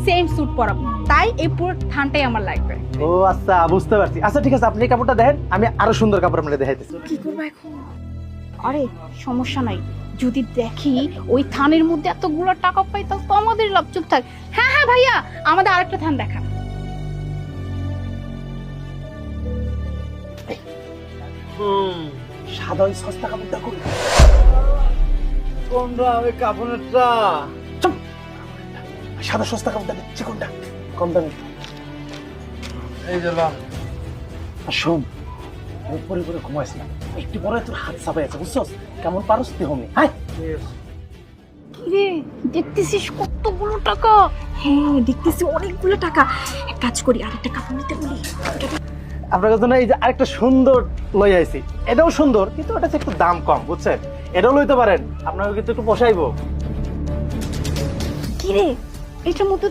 Same sweet পরাবো, তাই এই পুরো থানটাই আমার লাগবে। ও আচ্ছা, বুঝতে পারছি। আচ্ছা ঠিক আছে, আপনি এই কাপড়টা দেখেন, আমি আরো সুন্দর কাপড় আপনাকে দেখাইতেছি। কি করবো এখন? আরে সমস্যা নাই, যদি দেখি ওই থানের মধ্যে এতগুলো টাকা পাই তাহলে তো আমাদের লাভ। চুপ থাক। হ্যাঁ হ্যাঁ ভাইয়া, আমাদের আরেকটা থান দেখা। সাদা ওই সস্তা কাপড়টা কোন? কোনটা ওই কাপড়েরটা? সাদা সস্তা কাপড়টা দিচ্ছে কোনটা? কম দামে। এই যে লাও। আর শোন, আমি পরে পরে ঘুমাইছিলাম, একটু পরে তোর হাত চাপাই আছে, বুঝছস? কেমন পারস তুই হমি? হাই কিরে, দেখতেছিস কতগুলো টাকা? হ্যাঁ দেখতেছি অনেকগুলো টাকা। এক কাজ করি, আরেকটা কাপড় নিতে বলি। আপনার জন্য এই যে আরেকটা সুন্দর লই আইছি, এটাও সুন্দর কিন্তু ওটা একটু দাম কম, বুঝছেন? এটাও লইতে পারেন, আপনাকে কিন্তু একটু পোষাইবো। কিরে, এটার মধ্যে